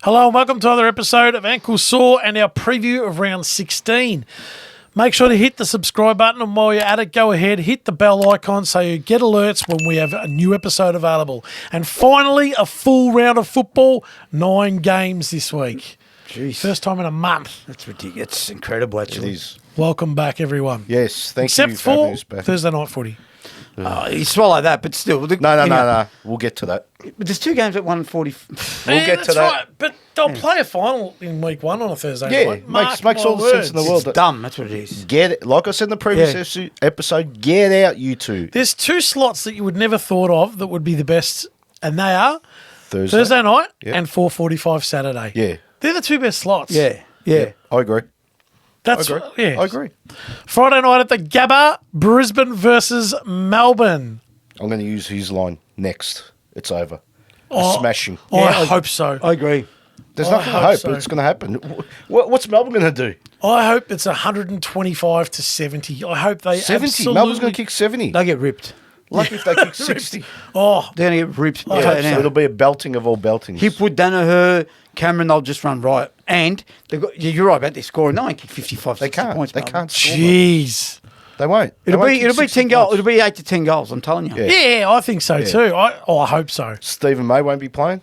Hello and welcome to another episode of Ankle Sore and our preview of round 16. Make sure to hit the subscribe button, and while you're at it, go ahead, hit the bell icon so you get alerts when we have a new episode available. And finally, a full round of football, 9 games this week. Jeez. First time in a month. That's ridiculous. It's incredible, actually. It is. Welcome back, everyone. Yes, thank Except you for having for us back. Thursday night footy. You swallow that, but still. No. We'll get to that. But there's 2 games at 140. We'll get to that. Right, but they'll play a final in week 1 on a Thursday night. Makes all the sense in the world. It's dumb. That's what it is. Get it. Like I said in the previous episode, get out, you two. There's 2 slots that you would never thought of that would be the best, and they are Thursday night and 4:45 Saturday. Yeah. They're the 2 best slots. Yeah. I agree. That's I agree. Yeah. I agree. Friday night at the Gabba, Brisbane versus Melbourne. I'm going to use his line next. It's over. Oh, Smashing. I hope so. I agree. There's I nothing to hope hope, so. but it's going to happen. What's Melbourne going to do? I hope it's 125 to 70. I hope they 70. absolutely... Melbourne's going to kick 70. They get ripped. Lucky if they kick 60. Oh, They're going to get ripped. I Yeah, hope So now. it'll be a belting of all beltings. Hipwood, Danaher, Cameron, they'll just run riot. And you're right about their scoring. They won't kick 55, They 60 can't. points. They Melbourne. can't score. jeez. They won't. They It'll won't be kick 10 60 goals. points. It'll be 8 to 10 goals. I'm telling you. Yeah. Yeah, I think so too. I hope so. Stephen May won't be playing.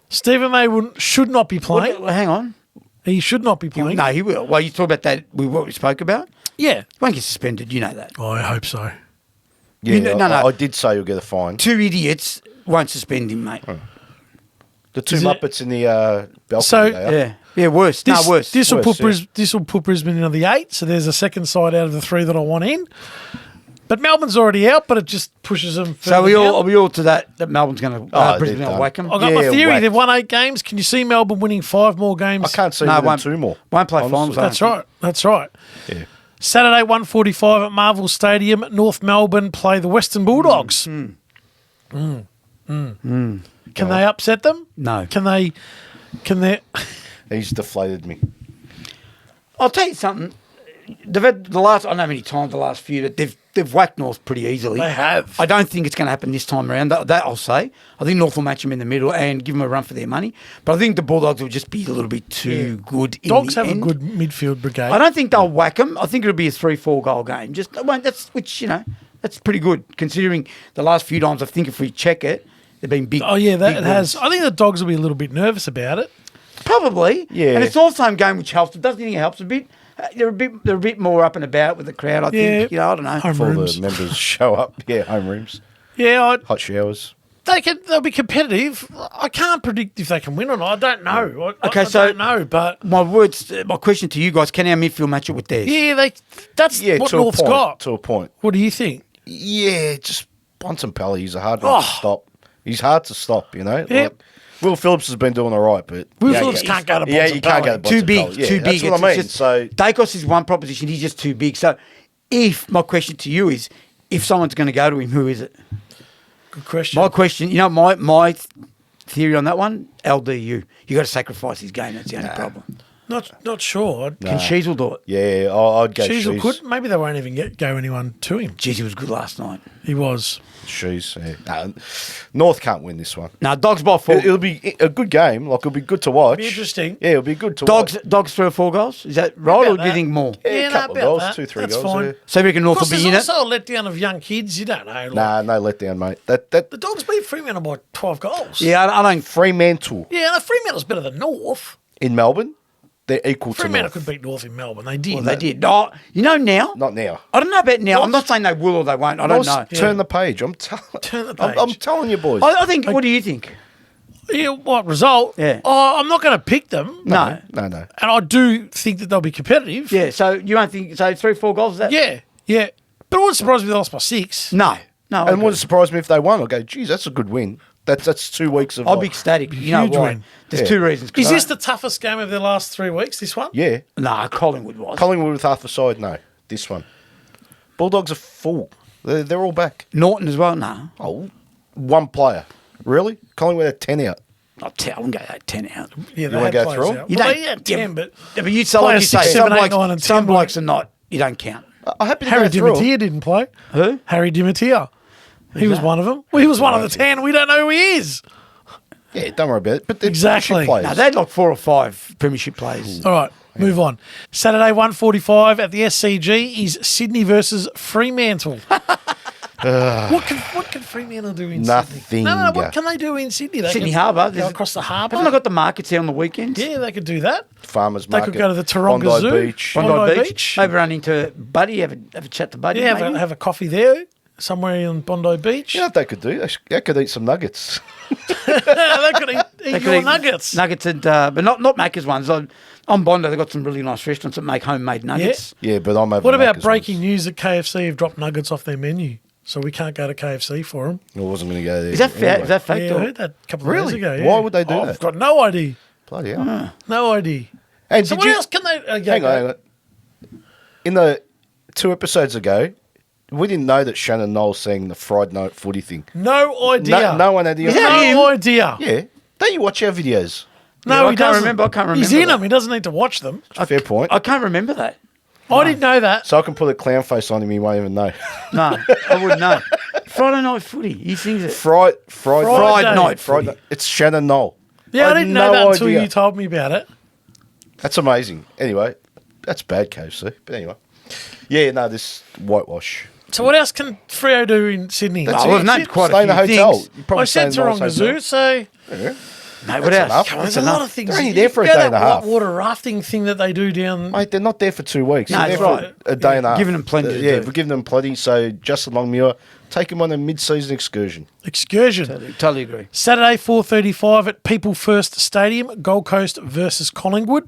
Stephen May should not be playing. Hang on. He should not be playing. No, he will. Well, you talk about that. What we spoke about. Yeah. He won't get suspended. You know that. I hope so. Yeah, You know- no. I did say you'll get a fine. 2 idiots won't suspend him, mate. The 2 Is it- Muppets in the balcony. So- they are. Yeah, worse. Worse. This will Worse, put this will put Brisbane into the 8. So there's a second side out of the 3 that I want in. But Melbourne's already out, but it just pushes them. So further down. are we all to that Melbourne's going to Oh, Brisbane they're will done. whack them? I got my Yeah, theory. whack. They've won 8 games. Can you see Melbourne winning 5 more games? I can't see No, more than won't- 2 more. won't play honestly. finals, That's right. That's right. Yeah. Saturday, 1:45 at Marvel Stadium. North Melbourne play the Western Bulldogs. Can they upset them? No. Can they? He's deflated me. I'll tell you something. They've had the last, I don't know how many times the last few, that they've whacked North pretty easily. They have. I don't think it's going to happen this time around. That I'll say. I think North will match them in the middle and give them a run for their money. But I think the Bulldogs will just be a little bit too good in Dogs the have end. a good midfield brigade. I don't think they'll whack them. I think it'll be a 3-4 goal game. Just that's that's pretty good considering the last few times. I think if we check it, they've been big. Oh yeah, that big it has. wins. I think the Dogs will be a little bit nervous about it. Probably. Yeah. And it's also a game which helps. Doesn't you think it helps a bit? They're a bit more up and about with the crowd. I think. Yeah. I don't know. Home Before rooms. the members show up. Yeah, homerooms. Yeah, Hot showers. they'll be competitive. I can't predict if they can win or not. I don't know. I So- don't know, but My question to you guys: can our midfield match it with theirs? yeah, that's Yeah, what to North's a point. got. To a point. What do you think? Yeah, just Bontempelli. He's a hard one to stop. He's hard to stop, you know? Yep. Like, Will Phillips has been doing all right, but... Will Phillips can't go to Yeah, you can't go to Too big, Bontempelli. Yeah, too big. That's what I mean. It's just, So, Dacos is one proposition. He's just too big. So, my question to you is, if someone's going to go to him, who is it? Good question. My question, my theory on that one, LDU. You got to sacrifice his game. That's the only problem. Not sure. Can Sheasel do it? yeah, I'd go Sheasel Shees. could. Maybe they won't even go anyone to him. Jeez, he was good last night. He was. Shees, yeah. No, North can't win this one. Now, Dogs by 4. It'll be a good game. Like, it'll be good to watch. Be interesting. Yeah, it'll be good to watch. Dogs 3 or 4 goals? Is that right, or do you that. think more? Yeah, Yeah, a no, couple of about goals, that. 2-3 That's goals. fine. Yeah. So, you reckon Of North course, will be there's in it? also a letdown of young kids. You don't know. Like, Nah, no letdown, mate. That the Dogs beat Fremantle by 12 goals. Yeah, I don't. Fremantle Yeah, no, Fremantle's better than North. in Melbourne, they're equal to Fremantle North. could beat North in Melbourne. They did. Well, they did. Oh, now? Not now. I don't know about now. I'm What? not saying they will or they won't. I don't Ross, know. Turn the page. I'm Turn the I'm page. telling you, boys. I think. What do you think? Yeah, what result? Yeah. Oh, I'm not going to pick them. No. no. And I do think that they'll be competitive. Yeah. So you don't think? So 3-4 goals? Is that? Yeah. But it wouldn't surprise me if they lost by 6. No. I And agree. wouldn't surprise me if they won. I'll go, geez, that's a good win. That's 2 weeks of... I'll like- be ecstatic. You know Huge why? win. There's Yeah. 2 reasons. Is this the toughest game of their last 3 weeks, this one? Yeah. Nah, Collingwood was. Collingwood with half a side, no. This one. Bulldogs are full. They're all back. Norton as well? Nah. Oh, 1 player. Really? Collingwood had 10 out. I wouldn't go 10 out. Yeah, they wanna had go players through 'em? out. You Well, don't- they had 10, yeah, but Yeah, but you so like you Players say, 6, 7, 8, 9 and 10 some won't- blokes are not. You don't count. I'm happy to Harry go through 'em. Dimatier didn't play. Who? Harry Dimatier. He was one of them. Well, he was one of the 10. We don't know who he is. Yeah, don't worry about it. But they're Exactly. shit players. No, they had like 4 or 5 premiership players. All right, move on. Saturday, 1:45 at the SCG is Sydney versus Fremantle. What can Fremantle do in Sydney? Nothing. No, what can they do in Sydney? They Sydney can Harbour. go across the harbour. Haven't they got the markets here on the weekends? Yeah, they could do that. Farmers They Market. could go to the Taronga Bondi Zoo. Beach. Bondi Beach. Maybe run into Buddy, have a chat to Buddy. Yeah, maybe. have a coffee there somewhere in Bondi Beach. You know what they could do? They could eat some nuggets. They could eat your nuggets. Nuggets and but not Macca's ones. On Bondi, they've got some really nice restaurants that make homemade nuggets. Yeah, but I'm over. What about Macca's breaking ones. news that KFC have dropped nuggets off their menu? So we can't go to KFC for them. I wasn't going to go there. Is that fair? anyway. Is that fact? Yeah, I or- heard that a couple of days Really? ago. Yeah. Why would they do I've that? got no idea. Bloody hell. No idea. And So did what you, else can they... hang on. In the 2 episodes ago, we didn't know that Shannon Knowles sang the Friday Night Footy thing. No idea. No one had the Is that idea. him? No idea. Yeah. Don't you watch our videos? No, I he can't doesn't. remember. I can't remember. He's in that. them. He doesn't need to watch them. Fair point. I can't remember that. I didn't know that. So I can put a clown face on him, he won't even know. No, I wouldn't know. Friday Night Footy. He sings it. Friday Night Footy. It's Shannon Knoll. Yeah, I had didn't know no that until idea. you told me about it. That's amazing. Anyway, that's bad KFC. But anyway. Yeah, no, this whitewash. So what else can Freo do in Sydney? That's Oh, it. we've named quite Stay in a a few hotel. things. You probably I stay said in a nice Taronga hotel. Zoo, so Yeah. Mate, what That's else? enough. come on, That's there's a lot enough. of things. They're only there for a You day know and a that half. water rafting thing that they do down... Mate, they're not there for 2 weeks. No, They're that's there right. for a day and a half. Giving them plenty to Yeah, do. we're giving them plenty. So Justin Longmuir, take them on a mid-season excursion. Excursion. Totally agree. Saturday, 4:35 at People First Stadium, Gold Coast versus Collingwood.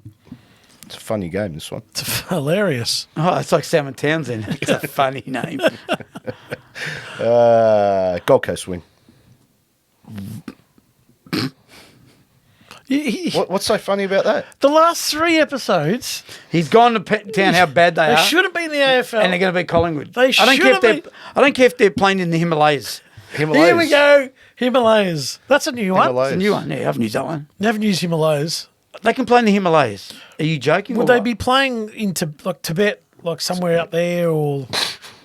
It's a funny game, this one. It's hilarious. Oh, it's like Sam and Townsend. It's a funny name. Gold Coast win. What's so funny about that? The last 3 episodes, He's gone to town how bad they they are. should have been in the AFL. And they're going to beat Collingwood. They I don't care if should have they're. I don't care if they're playing in the Himalayas. Himalayas. Here we go. Himalayas. That's a new one. Himalayas. It's a new one. Yeah, I've used that one. Never used Himalayas. They can play in the Himalayas. Are you joking? Would or they what? be playing into like Tibet, like somewhere up there, or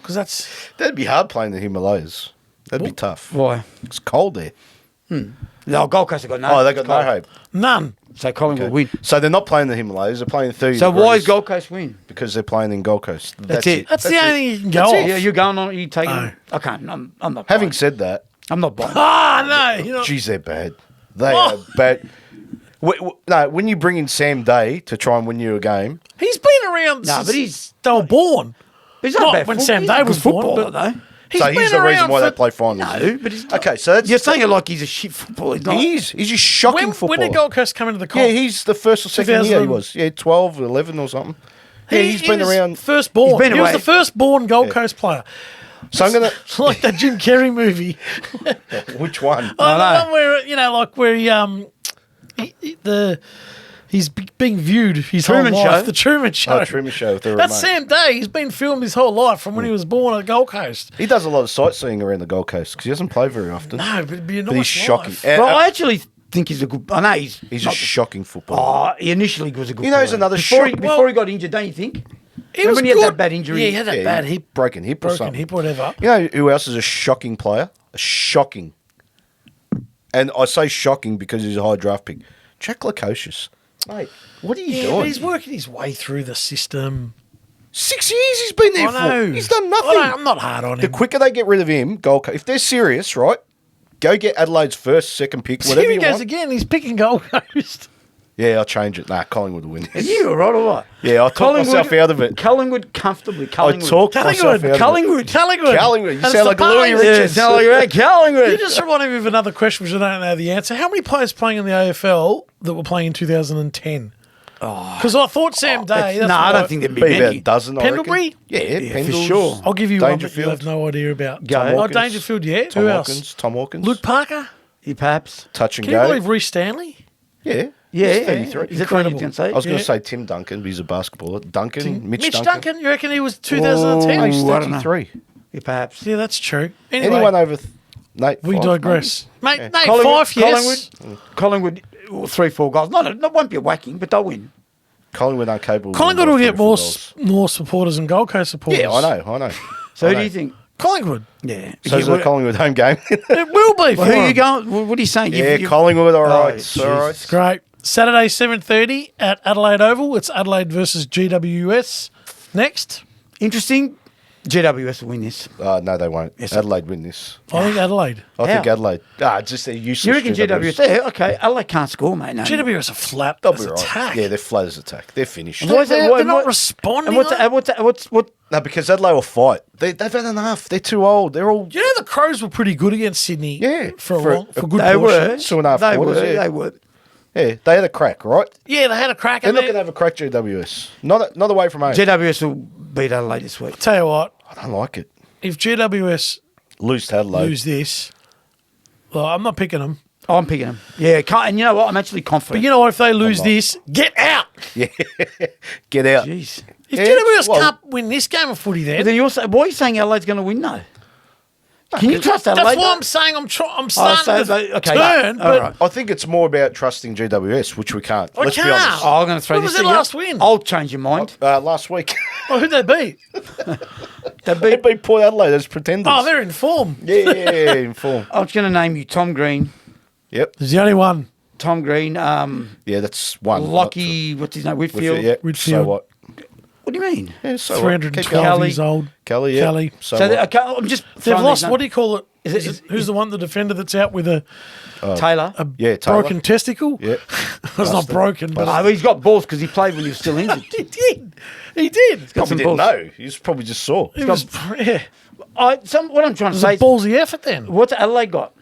because that's That'd be hard playing the Himalayas. That'd be tough. Why? It's cold there. No, Gold Coast have got no. Oh, they got no hope. none. So Collingwood win. So they're not playing the Himalayas. They're playing 30 So why degrees is Gold Coast win? Because they're playing in Gold Coast. That's it. That's the only thing you can go That's off. it. Yeah, you're going on. You taking? No. I can't. I'm not. Having buying. said that, I'm not buying. Ah, no. You know, geez, they're bad. They are bad. No, when you bring in Sam Day to try and win you a game, he's been around No, since but he's- they were born. He's Not bad when football. Sam He's Day a good was born, footballer, but- though. He's so he's been the reason around why for- they play finals. No, but he's not. Okay, so that's You're saying it like he's a shit footballer. He's not. he is. He's just shocking When footballer. did Gold Coast come into the Yeah, comp? he's the first or second year 2000 he was. Yeah, 12 or 11 or something. Yeah, he's been was around. Firstborn. He's been He was away. the firstborn Gold Coast player. So I'm going It's like that Jim Carrey movie. to. Which one? Oh, know. the one where like where he's being viewed his Truman whole life. Show? The Truman Show. Oh, Truman Show with the That's remote. Sam Day. He's been filmed his whole life from when he was born at Gold Coast. He does a lot of sightseeing around the Gold Coast because he doesn't play very often. No, but it'd be a nice But he's shocking. life. And, Well, I actually think he's a good. I know he's. he's not a shocking footballer. Oh, he initially was a good. You know, he's player. another before shock- before he got injured. Don't you think? He Remember was when he had good. that bad injury? Yeah, he had that bad hip, broken hip or broken something. hip, whatever. You know who else is a shocking player? A shocking. And I say shocking because he's a high draft pick. Jack Lukosius. Mate, what are you Yeah, doing? but he's working his way through the system. 6 years he's been there I know. for. He's done nothing. I'm not hard on The him. quicker they get rid of him, Gold Coast, if they're serious, right, go get Adelaide's first, second pick, See, whatever here he you goes want. again. He's picking Gold Coast. Yeah, I'll change it. Nah, Collingwood will win. Are you all right or what? Yeah, I talked myself out of it. Collingwood comfortably. Collingwood. I talked myself out of it. Collingwood. Collingwood. You And sound it's like the Louis Pies. Richards. Yeah, sound like right, Collingwood. You just reminded me of another question which I don't know the answer. How many players playing in the AFL that were playing in 2010? Because I thought Sam Day. No, That's I what don't think there'd be Be about many. a dozen, I Pendlebury? reckon. Yeah, for Pendles, sure. I'll give you one that you Dangerfield. have no idea about. Go. Oh, Hawkins. Dangerfield, yeah. Tom Who Hawkins. else? Tom Hawkins. Luke Parker? You perhaps. Touch and Can you go. believe Reece Stanley? Yeah. Yeah, He's yeah. 33. Is that what you was going to say? I was going Yeah. to say Tim Duncan, but he's a basketballer. Duncan, Mitch Duncan. You reckon he was 2010? Oh, he's Ooh, I don't know. 33. You perhaps. Yeah, that's true. Anyway, Anyone over... Nate, we 5, digress. Mate, Yeah. Nate, Collingwood, 5, yes. Collingwood, 3-4 goals. Not won't be a whacking, but they'll win. Collingwood aren't capable. of Collingwood will winning get by 3 or 4 more supporters than Gold Coast supporters. goals. Yeah, I know. So I who do know. you think? Collingwood. Yeah. So it's a Collingwood home game. It will be. Well, for who are you them. going? What are you saying? Yeah, Collingwood, all right. Oh, all right. jeez. Great. Saturday, 7:30 at Adelaide Oval. It's Adelaide versus GWS. Next. Interesting. GWS will win this. No, they won't. Yes. Adelaide win this. I think Adelaide. I think How? Adelaide. Just they're useless. You reckon GWS? Yeah, okay. Adelaide can't score, mate. No. GWS are flat. They'll That's be right. attack. Yeah, they're flat as attack. They're finished. Why is that- They're why- not what- responding. And what? No, because Adelaide will fight. They've had enough. They're too old. They're all. You know the Crows were pretty good against Sydney. Yeah, for for a good They portion. were. 2.5 They quarters, were. yeah. They were. Yeah, they had a crack, right? Yeah, they had a crack. They're And not going to have a crack, GWS. Not away from home. GWS will beat Adelaide this week. tell you what, I don't like it. if GWS Lose to Adelaide. lose this, well, I'm not picking them. I'm picking them. Yeah, and you know what? I'm actually But confident. you know what? If they lose this, get out. Yeah, get out. Jeez. If Yeah, GWS well- can't win this game of footy, But then then you're saying, why are you saying Adelaide's going to win though? Can you trust Adelaide? that's why I'm saying I'm starting so to they- okay. turn. All But right. I think it's more about trusting GWS, which we can't. I Let's be can't. honest. Oh, I'm going to throw When this was their thing last up. win? I'll change your mind. Last week, oh, who'd they beat? They they beat. beat Port Adelaide as pretenders. Oh, they're in form. yeah, in form. I was going to name you Tom Green. Yep. There's the only one. Tom Green. Yeah, that's one. Lockie. What's his name? Whitfield. Yeah. Whitfield. So what? What do you mean? Yeah, so what? 312 Kelly. years old. Kelly, yeah. Kelly. So, So what? okay, I'm just. They've throwing lost. these What do you call it? Is it- Who's the one, the defender that's out with a Taylor. Yeah, Taylor. broken testicle? Yeah. It's not broken, but Oh, he's got balls because he played when he was still injured. he did. He did. got Probably some didn't balls. know. He was probably just saw. It was, yeah. What I'm trying to It say was is, a ballsy effort then. what's Adelaide got?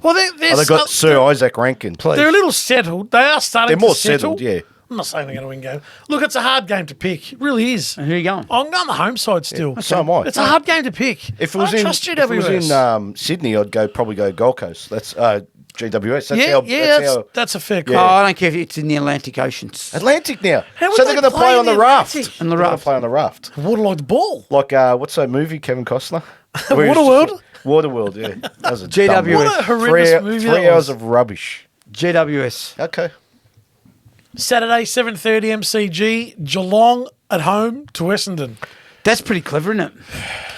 Well, they're, They got Sir Isaac Rankin. they're a little settled. They are starting They're more to settle. settled, yeah. I'm not saying they're going to win game. Look, it's a hard game to pick. It really is. And who are you going? I'm going the home side still. So am I. It's a hard game to pick. If it was I in, trust if it was GWS. in Sydney, I'd probably go Gold Coast. That's GWS. That's That's a fair Oh, call. I don't care if it's in the Atlantic Oceans. Atlantic now. How would So they're they going to play play on in the the raft. Atlantic? On the They're gonna raft. play on the raft. Waterlogged ball. Like what's that movie? Kevin Costner. Where he's Waterworld? just- Waterworld. Yeah. That was a GWS. dumb movie. What a horrendous movie that 3 hours was. of rubbish. GWS. Okay. Saturday, 7:30 MCG. Geelong at home to Essendon. That's pretty clever, isn't it?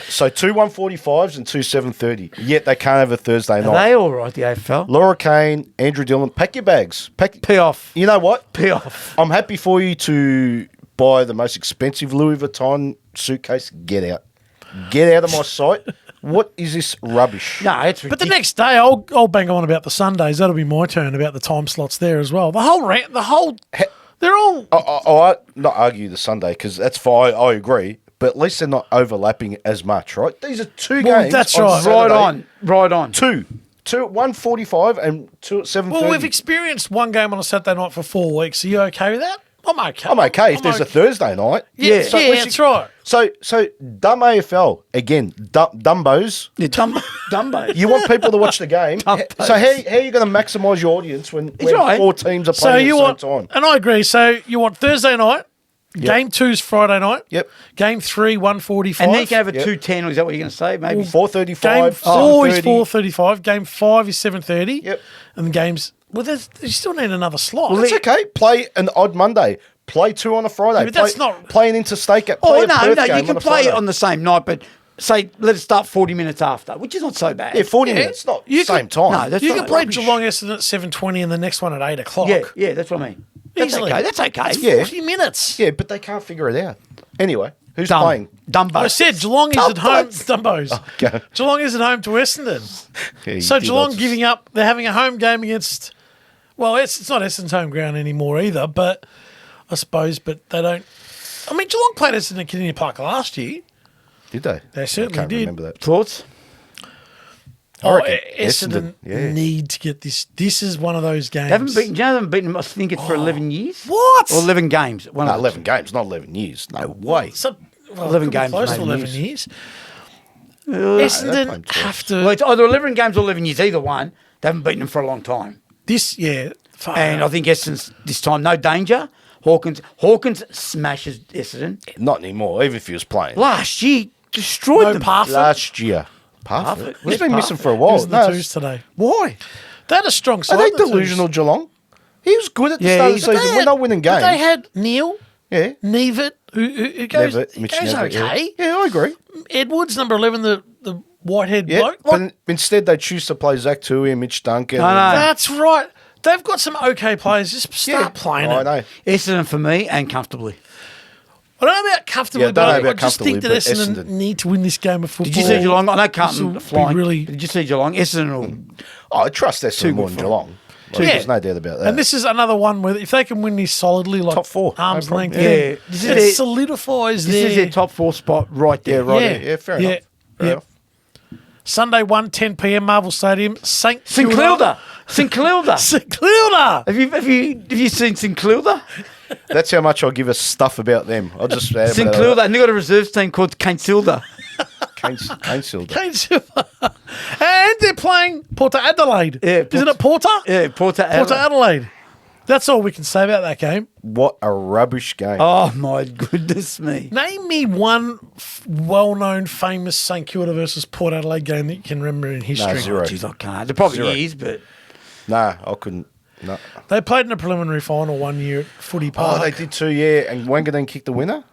So 2 145s and 2 730. Yet they can't have a Thursday Are night. they all right, the AFL? Laura Kane, Andrew Dillon, pack your bags. Pee off. You know what? Pee off. I'm happy for you to buy the most expensive Louis Vuitton suitcase. Get out. Get out of my sight. What is this rubbish? No, it's But the ridiculous. next day, I'll bang on about the Sundays. That'll be my turn about the time slots there as well. They're all. I not argue the Sunday because that's fine. I agree. But at least they're not overlapping as much, right? These are two Well, games. that's on right. Saturday. Right on. Two at 1:45 and 2 at 7:30. Well, we've experienced one game on a Saturday night for 4 weeks. Are you okay with that? I'm okay. I'm okay if there's a Thursday night. Yeah, So yeah, listen- that's right. So dumb AFL again, dumbos. Yeah, Dumbo. You want people to watch the game. Dumbos. So how are you going to maximise your audience when right. 4 teams are So playing you at want, the same time? and I agree. So you want Thursday night. Game 2's Friday night. Yep. Game 3, 1:45. And then you can have a Yep. 2:10, or is that what you're going to say? Maybe. 4:35. Game 4 is 7:30. 4:35. Game 5 is 7:30. Yep. And the games. Well, you still need another slot. That's okay. Play an odd Monday. Play 2 on a Friday. but that's not- play an interstate game. Oh, Play a no, Perth no, game you can a play it Friday. on the same night, but say, let it start 40 minutes after, which is not so bad. Yeah, 40 minutes. Not You same could- time. No, that's You right. can play Rubbish. Geelong Essendon at 7:20 and the next one at 8 o'clock. Yeah, that's what I mean. That's Easily. okay. That's okay. It's Yeah. 40 minutes. Yeah, but they can't figure it out. Anyway, who's Dumb. playing? Dumbo. I said Geelong is at home. Dumbos. Okay. Geelong is at home to Essendon. Yeah, you So did Geelong lots of- giving up. They're having a home game against. Well, it's not Essendon's home ground anymore either. But I suppose. But they don't. I mean, Geelong played Essendon at Kardinia Park last year. Did they? They certainly I can't did. remember that. Thoughts? I reckon Essendon yeah. need to get this. This is one of those games. They haven't beaten, do you know they haven't beaten them, I think it's for 11 years? What? Or 11 games. One No, of them. 11 games, not 11 years. No way. So, well, 11 it could be games, close to maybe 11 years. years. they're Essendon playing have Well, to. it's either 11 games or 11 years, either one. They haven't beaten them for a long time. This, yeah. Fuck. And I think Essendon's this time, no danger. Hawkins smashes Essendon. Not anymore, even if he was playing. Last year, destroyed No them. Parfitt. Last year. Parfitt? Parfitt? He's Where's been missing Parfitt? for a It while. was the No, twos today. why? They had a strong side. Are they the twos. delusional, Geelong? He was good at the Yeah, start of he's- the But season. they We're not winning but games. they had Neil, Yeah. Nevitt, who goes, Never, he Mitch goes never, okay. Yeah, I agree. Edwards, number 11, the whitehead Yeah, bloke. but instead they choose to play Zach Tui and Mitch Duncan. I know. That's right. They've got some okay players. Just start playing I it. know. Essendon for me and comfortably. I don't know about comfortably, Yeah, I don't know but I about just think that comfortably, Essendon but Essendon. need to win this game of football. Did you see Geelong? I know This Carlton will flying. be really- Did you see Geelong? Essendon will. Oh, I trust Essendon more good than for Geelong. Like, Yeah. There's no doubt about that. And this is another one where if they can win this solidly, like Top four, arm's no length, problem. Yeah. then This is it their- solidifies This is their top 4 spot right there. yeah, right. Yeah. Yeah, fair Yeah. enough. Fair Yeah. enough. Sunday 1:10 p.m. Marvel Stadium, St. St Kilda. St Kilda. St Kilda. Have you seen St Kilda? That's how much I give a stuff about them. I'll just St Kilda, and they got a reserves team called Cainsilda. Kane Silder. Kane Silver. And they're playing Port Adelaide. Yeah, Isn't it Porter? Yeah, Porter Port Adelaide. That's all we can say about that game. What a rubbish game. Oh my goodness me! Name me one well-known, famous St Kilda versus Port Adelaide game that you can remember in history. No, zero. Jeez, I can't. There probably Zero. is, but Nah, I couldn't. No. They played in a preliminary final 1 year at Footy Park. Oh, they did too, yeah. And Wangadeen kicked the winner?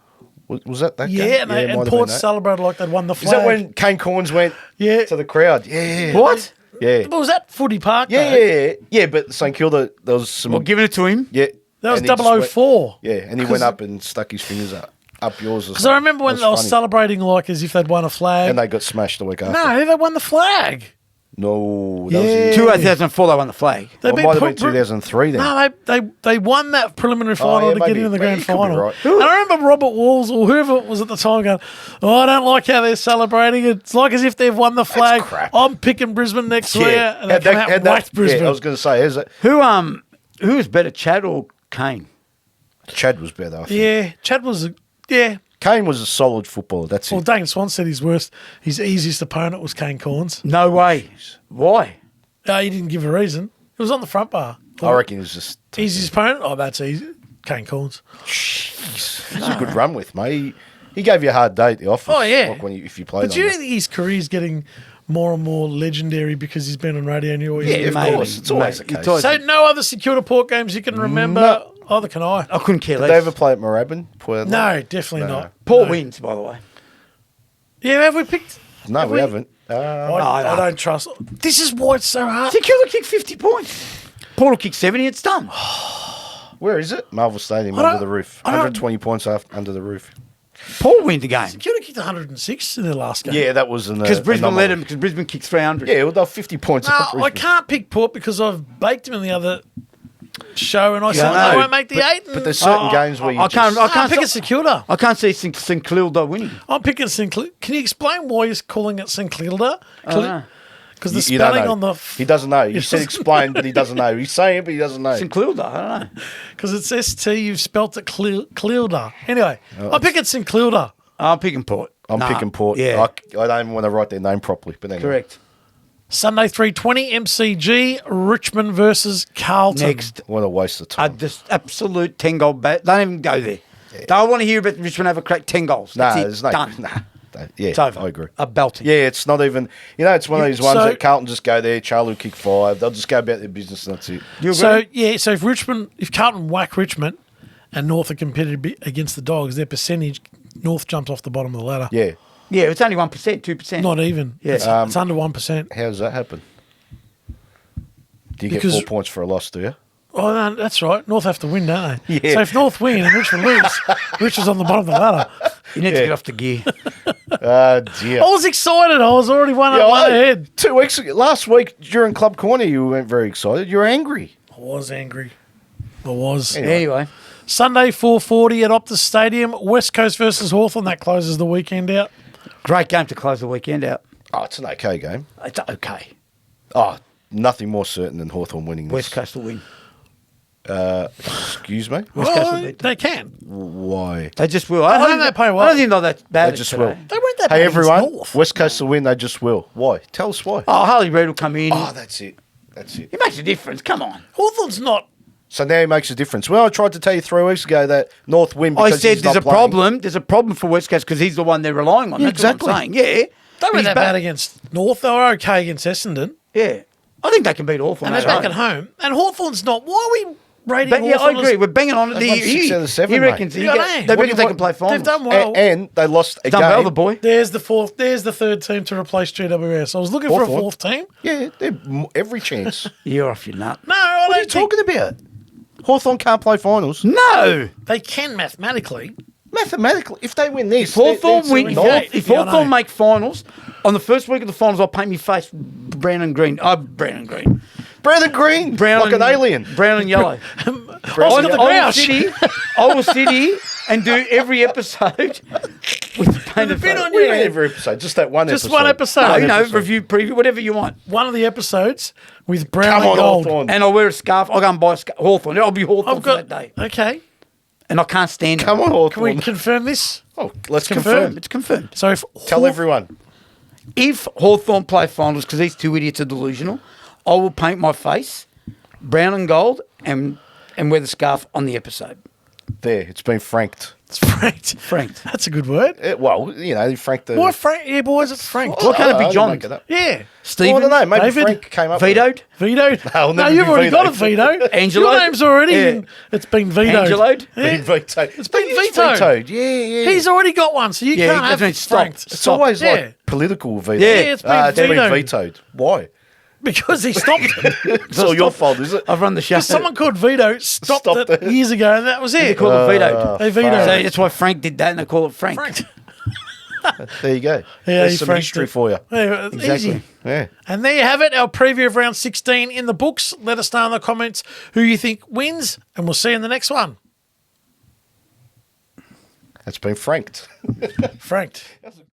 Was that game? Yeah, and, it and might have Port been that. celebrated like they'd won the Is flag. that when Kane Corns went Yeah. to the crowd? Yeah. what? Yeah. But was that Footy Park? Yeah, though? yeah. Yeah, but St Kilda, there was some... Well, giving it to him. yeah. That was and he just 004. went- Yeah, and he went up and stuck his fingers up yours. Because I remember when they were celebrating like as if they'd won a flag. And they got smashed the week after. No, they won the flag. No. That Yeah. was 2004, they won the flag. They Well, it beat might have been Port- 2003 then. No, they won that preliminary final yeah, to get maybe. into the Yeah, grand you could be final. right. And I remember Robert Walls or whoever it was at the time going, "Oh, I don't like how they're celebrating. It's like as if they've won the flag. crap. I'm picking Brisbane next year." And they Had come that- out had and that- whacked Brisbane. Yeah, I was going to say, is it? Who is better, Chad or Kane? Chad was better, I think. Yeah, Chad was, Kane was a solid footballer. That's Well, it. Dane Swan said his easiest opponent was Kane Corns. No way. Why? He didn't give a reason. It was on the front bar. I reckon he was just... Easiest opponent? Oh, that's easy. Kane Corns. Jeez. He's a good run with, mate. He gave you a hard day at the office. Oh, yeah. Like if you played But do you on think his career's getting more and more legendary because he's been on radio and you always Yeah, of Maybe. course. It's always the Maybe. case. It's always- So no other Secure Port games you can remember? No. Either can I. I couldn't care Did less. they ever play at Moorabbin? No, definitely No. not. Paul No. wins, by the way. Yeah, have we picked? No, Have we we? haven't. I don't trust. This is why it's so hard. St Kilda kicked 50 points. Paul will kick 70, it's done. Where is it? Marvel Stadium I under don't- the roof. I don't- 120 points under the roof. Paul wins the game. Secure kicked 106 in their last game. Yeah, that was an Because Brisbane anomaly. led him, because Brisbane kicked 300. Yeah, well, they're 50 points up No, I Brisbane. can't pick Port because I've baked him in the other show and I said I they know, won't make the eight. But there's certain games where you I can't- just... I I'm picking Secure. I can't see St Kilda winning. I'm picking St. Kilda. Can you explain why he's calling it St. Kilda? I don't know. Because the You don't spelling know. on the... He doesn't know. You said explain, but he doesn't know. He's saying it, but he doesn't know. St Kilda, I don't know. Because it's ST, you've spelt it Kilda. Anyway, I'm picking St. Kilda. I'm picking Port. I'm Nah, picking Port. Yeah, I don't even want to write their name properly. But anyway. correct. Sunday 3:20 MCG, Richmond versus Carlton. Next. What a waste of A time. just absolute 10-goal bat. Don't even go there. Don't want to hear about Richmond have a crack 10 goals. Nah, That's it. there's no... Done. Nah. Yeah, It's over. I agree. A belting. Yeah, it's not even... You know, it's one of these ones So- that Carlton just go there, Charlie will kick 5. They'll just go about their business and that's it. You agree? So if Carlton whack Richmond and North are competitive against the Dogs, their percentage, North jumps off the bottom of the ladder. Yeah. yeah, it's only 1%, 2%. Not even. Yeah. It's under 1%. How does that happen? Do you Because- get 4 points for a loss, do you? Oh, no, that's right. North have to win, don't they? Yeah. So if North win and Richmond lose, Richmond's on the bottom of the ladder. You need to get off the gear. Dear. I was excited. I was already one I- ahead. 2 weeks ago, last week during Club Corner, you weren't very excited. You were angry. I was angry. I was. Anyway, Sunday 4:40 at Optus Stadium, West Coast versus Hawthorn. That closes the weekend out. great game to close the weekend out. Oh, it's an okay game. It's okay. Oh, nothing more certain than Hawthorn winning this. West Coast will win. Excuse me? West Coast will Well, beat them. they can. Why? They just will. I think they play well. I don't think they're that bad. They just today. will. They weren't that Hey, bad against everyone, North. West Coast will win. They just will. Why? Tell us why. Oh, Harley Reid will come in. Oh, that's it. That's it. It makes a difference. Come on. Hawthorn's not. So now it makes a difference. Well, I tried to tell you 3 weeks ago that North win I because said he's there's not a playing. problem. There's a problem for West Coast because he's the one they're relying on. Yeah, That's what I'm saying. Yeah. They weren't He's that back. bad against North. They were okay against Essendon. Yeah. I think they can beat Hawthorn. And they're back at home. And Hawthorn's not. Why are we rating Yeah, I Hawthorn agree. as- We're banging on it. They've won 6 out of 7, He mate. reckons Yeah, I know. they reckon they can play finals. They've done well. And they lost a Done game. well, the boy. There's the fourth. There's the third team to replace GWS. I was looking for a Hawthorn. fourth team. Yeah, they're every chance. You're off your nut. No, I What are you don't think talking about? Hawthorn can't play finals. No. they can mathematically. Mathematically, if they win this, If Hawthorn win, Okay, if yeah, I know. Hawthorn make finals, on the first week of the finals, I'll paint my face brown and green. Brown and green. Brandon Green, Brown like and, an alien. Brown and yellow. Oscar the I will Grouch. sit here. I will sit here and do every episode with the painted bit face. on What do you Yeah. mean every episode? Just that one Just episode. one episode. No, One you know, episode. review, preview, whatever you want. One of the episodes with brown Come and on, gold. Hawthorn. And I'll wear a scarf. I'll go and buy a scarf. Hawthorn. I'll be Hawthorn I've for got that day. okay. And I can't stand Come it. on, Can we Hawthorn. confirm this? Oh, let's confirm. confirm. It's confirmed. So if Tell everyone. If Hawthorn play finals, because these two idiots are delusional, I will paint my face brown and gold and wear the scarf on the episode. There, it's been franked. it's franked. Franked. That's a good word. Well, you know, franked the. Why frank? Yeah, boys, it's franked. What can it I be, didn't John? make it up. Yeah. Stephen? Well, I don't know. Maybe David? Frank came up with it. Vetoed? Vetoed? I'll No, never you've be already got a vetoed. veto. Angelo? Your name's already Yeah. in. It's been vetoed. Angeloed? Yeah. Been vetoed. It's been It is vetoed. Yeah, yeah. He's already got one, so you Yeah, can't that's have when it it's stopped. franked. It's always Yeah. like political veto. Yeah, it's been It's been vetoed. vetoed. Why? Because he stopped it. It's all your fault, is it? I've run the show. Someone called Vito stopped Stopped it it. years ago, and that was They it. call it vetoed. They vetoed So it. that's why Frank did that, and they call it Frank. Franked. There you go. Yeah, There's he some franked history it. for you. Yeah, it's Exactly. easy. Yeah. And there you have it, our preview of round 16 in the books. Let us know in the comments who you think wins, and we'll see you in the next one. That's been franked. Franked.